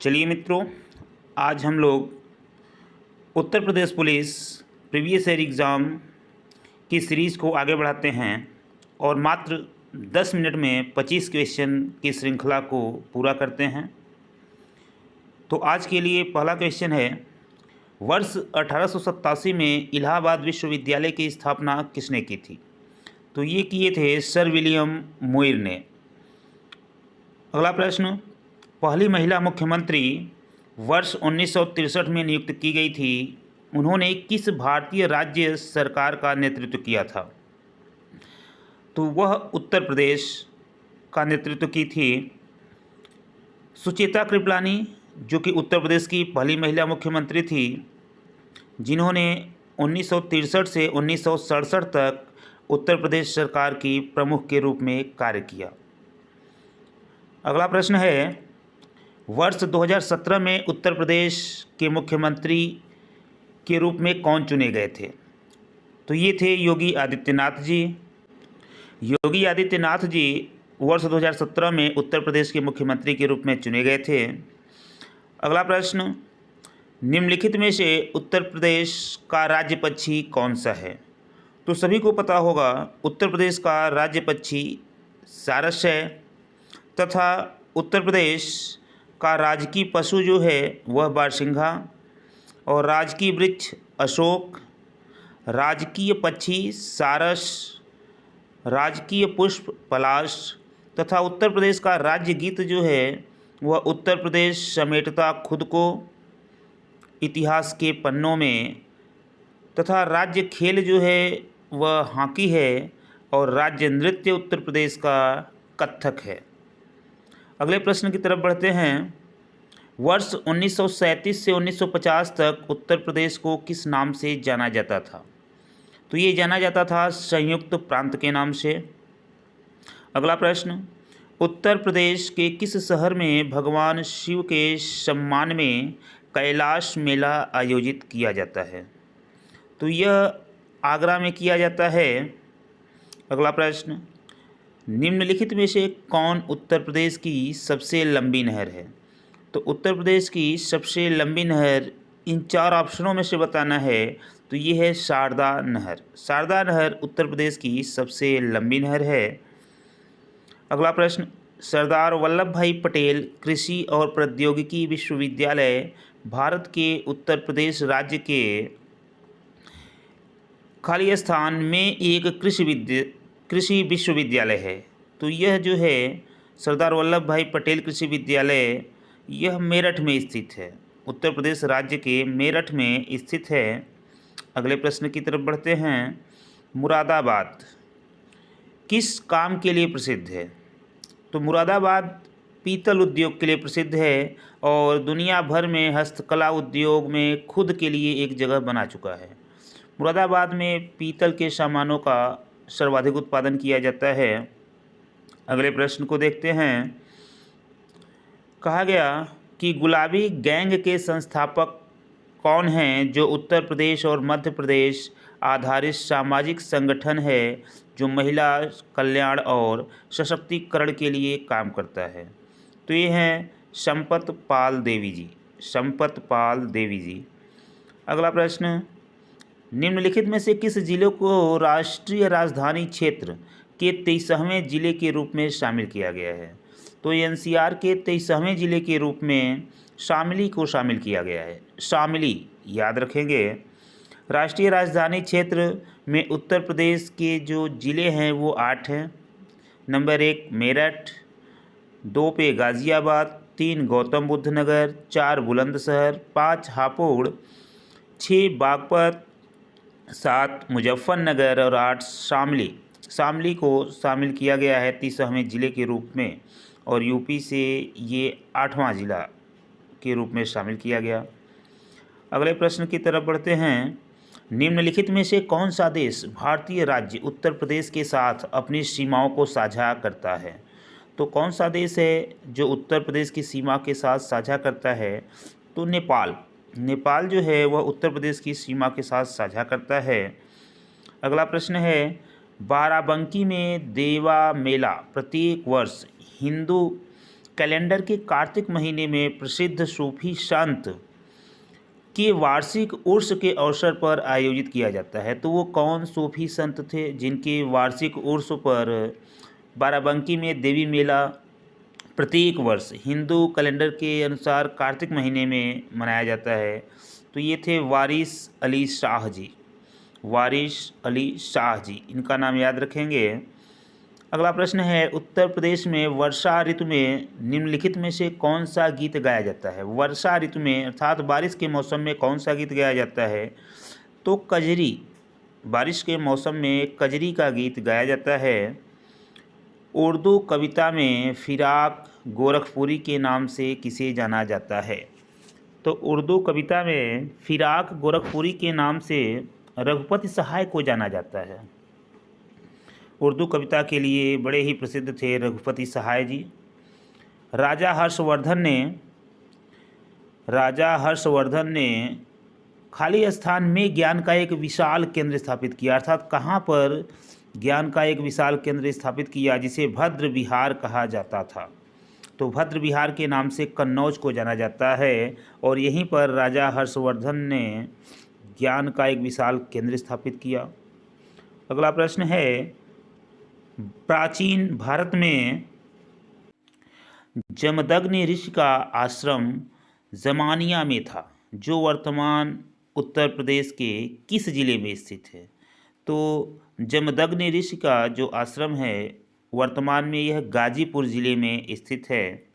चलिए मित्रों, आज हम लोग Uttar Pradesh police previous year exam की सीरीज़ को आगे बढ़ाते हैं और मात्र 10 मिनट में 25 क्वेश्चन की श्रृंखला को पूरा करते हैं। तो आज के लिए पहला क्वेश्चन है, वर्ष 1887 में इलाहाबाद विश्वविद्यालय की स्थापना किसने की थी? तो ये किए थे सर विलियम मुइर ने। अगला प्रश्न, पहली महिला मुख्यमंत्री वर्ष 1963 में नियुक्त की गई थी। उन्होंने किस भारतीय राज्य सरकार का नेतृत्व किया था? तो वह उत्तर प्रदेश का नेतृत्व की थी सुचेता कृपलानी, जो कि उत्तर प्रदेश की पहली महिला मुख्यमंत्री थी, जिन्होंने 1963 से 1967 तक उत्तर प्रदेश सरकार की प्रमुख के रूप में कार्य किया। अगला प्रश्न है, वर्ष 2017 में उत्तर प्रदेश के मुख्यमंत्री के रूप में कौन चुने गए थे? तो ये थे योगी आदित्यनाथ जी। योगी आदित्यनाथ जी वर्ष 2017 में उत्तर प्रदेश के मुख्यमंत्री के रूप में चुने गए थे। अगला प्रश्न, निम्नलिखित में से उत्तर प्रदेश का राज्य पक्षी कौन सा है? तो सभी को पता होगा, उत्तर प्रदेश का राज्य पक्षी सारस है तथा उत्तर प्रदेश का राजकीय पशु जो है वह बारसिंघा और राजकीय वृक्ष अशोक, राजकीय पक्षी सारस, राजकीय पुष्प पलाश तथा उत्तर प्रदेश का राज्य गीत जो है वह उत्तर प्रदेश समेटता खुद को इतिहास के पन्नों में, तथा राज्य खेल जो है वह हॉकी है और राज्य नृत्य उत्तर प्रदेश का कथक है। अगले प्रश्न की तरफ बढ़ते हैं, वर्ष 1937 से 1950 तक उत्तर प्रदेश को किस नाम से जाना जाता था? तो ये जाना जाता था संयुक्त प्रांत के नाम से। अगला प्रश्न, उत्तर प्रदेश के किस शहर में भगवान शिव के सम्मान में कैलाश मेला आयोजित किया जाता है? तो यह आगरा में किया जाता है। अगला प्रश्न, निम्नलिखित में से कौन उत्तर प्रदेश की सबसे लंबी नहर है? तो उत्तर प्रदेश की सबसे लंबी नहर इन 4 ऑप्शनों में से बताना है, तो ये है शारदा नहर। शारदा नहर उत्तर प्रदेश की सबसे लंबी नहर है। अगला प्रश्न, सरदार वल्लभ भाई पटेल कृषि और प्रौद्योगिकी विश्वविद्यालय भारत के उत्तर प्रदेश राज्य के खाली स्थान में एक कृषि विश्वविद्यालय है। तो यह जो है सरदार वल्लभ भाई पटेल कृषि विद्यालय, यह मेरठ में स्थित है, उत्तर प्रदेश राज्य के मेरठ में स्थित है। अगले प्रश्न की तरफ बढ़ते हैं, मुरादाबाद किस काम के लिए प्रसिद्ध है? तो मुरादाबाद पीतल उद्योग के लिए प्रसिद्ध है और दुनिया भर में हस्तकला उद्योग में खुद के लिए एक जगह बना चुका है। मुरादाबाद में पीतल के सामानों का सर्वाधिक उत्पादन किया जाता है। अगले प्रश्न को देखते हैं, कहा गया कि गुलाबी गैंग के संस्थापक कौन हैं, जो उत्तर प्रदेश और मध्य प्रदेश आधारित सामाजिक संगठन है जो महिला कल्याण और सशक्तिकरण के लिए काम करता है? तो ये हैं संपत पाल देवी जी। संपत पाल देवी जी। अगला प्रश्न, निम्नलिखित में से किस जिले को राष्ट्रीय राजधानी क्षेत्र के 23वें जिले के रूप में शामिल किया गया है? तो एनसीआर के 23वें जिले के रूप में शामली को शामिल किया गया है। शामली याद रखेंगे। राष्ट्रीय राजधानी क्षेत्र में उत्तर प्रदेश के जो ज़िले हैं वो 8 हैं। नंबर 1 मेरठ, 2 पे गाज़ियाबाद, 3 गौतम बुद्ध नगर, 4 बुलंदशहर, 5 हापुड़, 6 बागपत, 7 मुजफ्फरनगर और 8 शामली। शामली को शामिल किया गया है 30वें जिले के रूप में और यूपी से ये 8वां जिला के रूप में शामिल किया गया। अगले प्रश्न की तरफ बढ़ते हैं, निम्नलिखित में से कौन सा देश भारतीय राज्य उत्तर प्रदेश के साथ अपनी सीमाओं को साझा करता है? तो कौन सा देश है जो उत्तर प्रदेश की सीमा के साथ साझा करता है? तो नेपाल। नेपाल जो है वह उत्तर प्रदेश की सीमा के साथ साझा करता है। अगला प्रश्न है, बाराबंकी में देवा मेला प्रत्येक वर्ष हिंदू कैलेंडर के कार्तिक महीने में प्रसिद्ध सूफी संत के वार्षिक उर्स के अवसर पर आयोजित किया जाता है। तो वो कौन सूफी संत थे जिनके वार्षिक उर्स पर बाराबंकी में देवी मेला प्रत्येक वर्ष हिंदू कैलेंडर के अनुसार कार्तिक महीने में मनाया जाता है? तो ये थे वारिस अली शाह जी। वारिस अली शाह जी, इनका नाम याद रखेंगे। अगला प्रश्न है, उत्तर प्रदेश में वर्षा ऋतु में निम्नलिखित में से कौन सा गीत गाया जाता है? वर्षा ऋतु में अर्थात बारिश के मौसम में कौन सा गीत गाया जाता है? तो कजरी। बारिश के मौसम में कजरी का गीत गाया जाता है। उर्दू कविता में फिराक गोरखपुरी के नाम से किसे जाना जाता है? तो उर्दू कविता में फिराक गोरखपुरी के नाम से रघुपति सहाय को जाना जाता है। उर्दू कविता के लिए बड़े ही प्रसिद्ध थे रघुपति सहाय जी। राजा हर्षवर्धन ने खाली स्थान में ज्ञान का एक विशाल केंद्र स्थापित किया। अर्थात कहाँ पर ज्ञान का एक विशाल केंद्र स्थापित किया, जिसे भद्र विहार कहा जाता था? तो भद्र विहार के नाम से कन्नौज को जाना जाता है और यहीं पर राजा हर्षवर्धन ने ज्ञान का एक विशाल केंद्र स्थापित किया। अगला प्रश्न है, प्राचीन भारत में जमदग्नि ऋषि का आश्रम जमानिया में था, जो वर्तमान उत्तर प्रदेश के किस जिले में स्थित है? तो जमदग्नि ऋषि का जो आश्रम है वर्तमान में यह गाजीपुर जिले में स्थित है।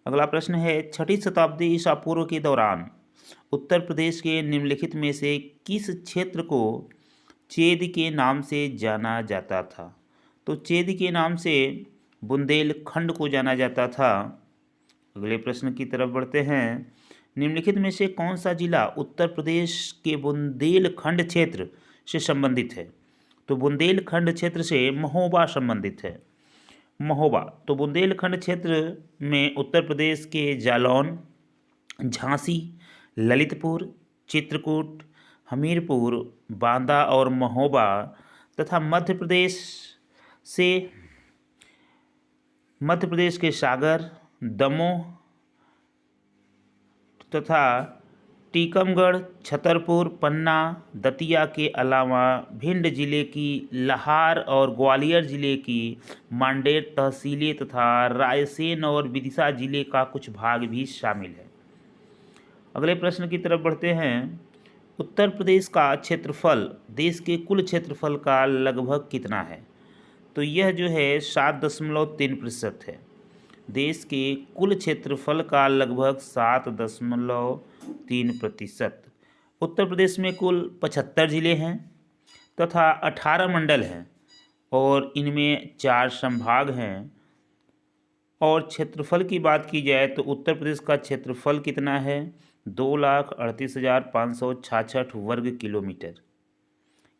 अगला प्रश्न है, 6ठी शताब्दी ईसा पूर्व के दौरान उत्तर प्रदेश के निम्नलिखित में से किस क्षेत्र को चेद के नाम से जाना जाता था? तो चेद के नाम से बुंदेलखंड को जाना जाता था। अगले प्रश्न की तरफ बढ़ते हैं, निम्नलिखित में से कौन सा जिला उत्तर प्रदेश के बुंदेलखंड क्षेत्र से संबंधित है? तो बुंदेलखंड क्षेत्र से महोबा संबंधित है। महोबा, तो बुंदेलखंड क्षेत्र में उत्तर प्रदेश के जालौन, झांसी, ललितपुर, चित्रकूट, हमीरपुर, बांदा और महोबा तथा मध्य प्रदेश के सागर, दमोह तथा टीकमगढ़, छतरपुर, पन्ना, दतिया के अलावा भिंड जिले की लाहार और ग्वालियर जिले की मांडेर तहसीलें तथा रायसेन और विदिशा जिले का कुछ भाग भी शामिल है। अगले प्रश्न की तरफ बढ़ते हैं, उत्तर प्रदेश का क्षेत्रफल देश के कुल क्षेत्रफल का लगभग कितना है? तो यह जो है 7.3% है। देश के कुल क्षेत्रफल का लगभग 7.3%। उत्तर प्रदेश में कुल 75 जिले हैं तथा 18 मंडल हैं और इनमें 4 संभाग हैं। और क्षेत्रफल की बात की जाए तो उत्तर प्रदेश का क्षेत्रफल कितना है? 2,38,566 वर्ग किलोमीटर।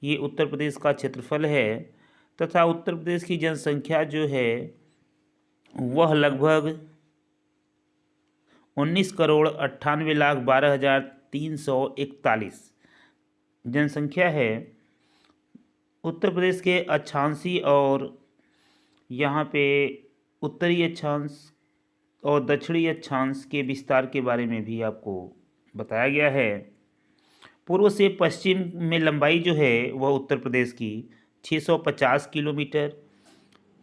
ये उत्तर प्रदेश का क्षेत्रफल है तथा उत्तर प्रदेश की जनसंख्या जो है वह लगभग 19,98,12,341 जनसंख्या है। उत्तर प्रदेश के अक्षांशीय और यहाँ पे उत्तरी अक्षांश और दक्षिणी अक्षांश के विस्तार के बारे में भी आपको बताया गया है। पूर्व से पश्चिम में लंबाई जो है वह उत्तर प्रदेश की 650 किलोमीटर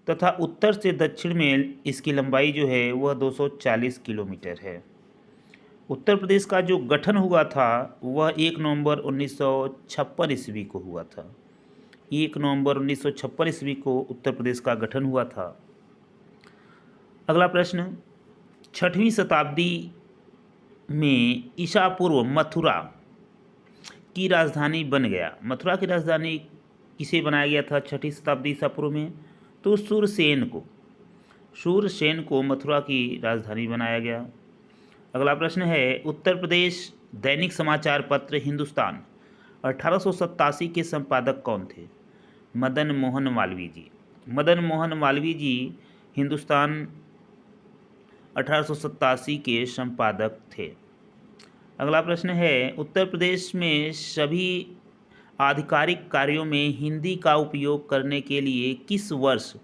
तथा उत्तर से दक्षिण में इसकी लंबाई जो है वह 240 किलोमीटर है। उत्तर प्रदेश का जो गठन हुआ था वह 1 नवंबर 1956 ईस्वी को हुआ था। 1 नवंबर 1956 ईस्वी को उत्तर प्रदेश का गठन हुआ था। अगला प्रश्न, 6वीं शताब्दी में ईसा पूर्व मथुरा की राजधानी बन गया। मथुरा की राजधानी किसे बनाया गया था 6वीं शताब्दी ईसा पूर्व में? तो सूरसेन को मथुरा की राजधानी बनाया गया। अगला प्रश्न है, उत्तर प्रदेश दैनिक समाचार पत्र हिंदुस्तान 1887 के संपादक कौन थे? मदन मोहन मालवीय जी। मदन मोहन मालवीय जी हिंदुस्तान 1887 के संपादक थे। अगला प्रश्न है, उत्तर प्रदेश में सभी आधिकारिक कार्यों में हिंदी का उपयोग करने के लिए किस वर्ष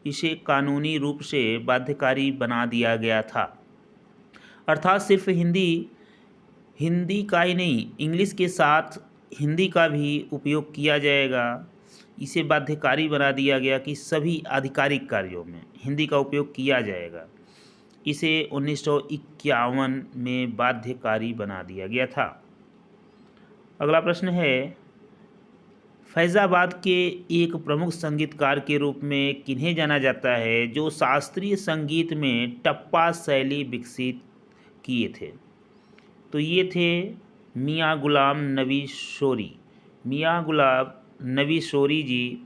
इसे कानूनी रूप से बाध्यकारी बना दिया गया था। अर्थात सिर्फ हिंदी का ही नहीं, इंग्लिश के साथ हिंदी का भी उपयोग किया जाएगा। इसे बाध्यकारी बना दिया गया कि सभी आधिकारिक कार्यों में हिंदी का उपयोग किया जाएगा। इसे 1951 में बाध्यकारी बना दिया गया था। अगला प्रश्न है, फैज़ाबाद के एक प्रमुख संगीतकार के रूप में किन्हें जाना जाता है जो शास्त्रीय संगीत में टप्पा शैली विकसित किए थे? तो ये थे मियाँ गुलाम नबी शोरी। मियाँ गुलाम नबी शोरी जी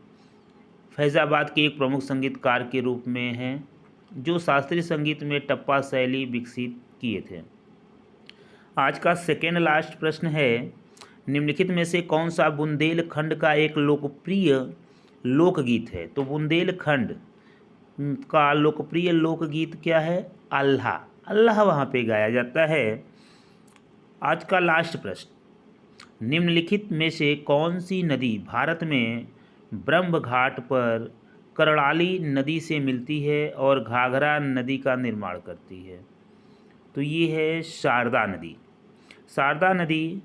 फैज़ाबाद के एक प्रमुख संगीतकार के रूप में हैं जो शास्त्रीय संगीत में टप्पा शैली विकसित किए थे। आज का सेकेंड लास्ट प्रश्न है, निम्नलिखित में से कौन सा बुंदेलखंड का एक लोकप्रिय लोकगीत है? तो बुंदेलखंड का लोकप्रिय लोकगीत क्या है? अल्लाह। अल्लाह वहाँ पे गाया जाता है। आज का लास्ट प्रश्न, निम्नलिखित में से कौन सी नदी भारत में ब्रह्म घाट पर करड़ाली नदी से मिलती है और घाघरा नदी का निर्माण करती है? तो ये है शारदा नदी। शारदा नदी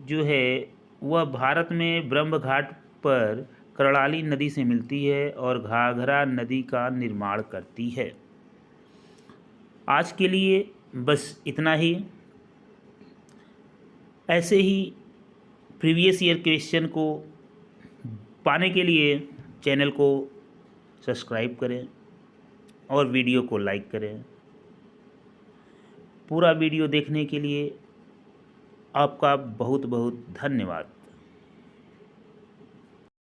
जो है वह भारत में ब्रह्म घाट पर करड़ाली नदी से मिलती है और घाघरा नदी का निर्माण करती है। आज के लिए बस इतना ही। ऐसे ही प्रीवियस ईयर क्वेश्चन को पाने के लिए चैनल को सब्सक्राइब करें और वीडियो को लाइक करें। पूरा वीडियो देखने के लिए आपका बहुत बहुत धन्यवाद।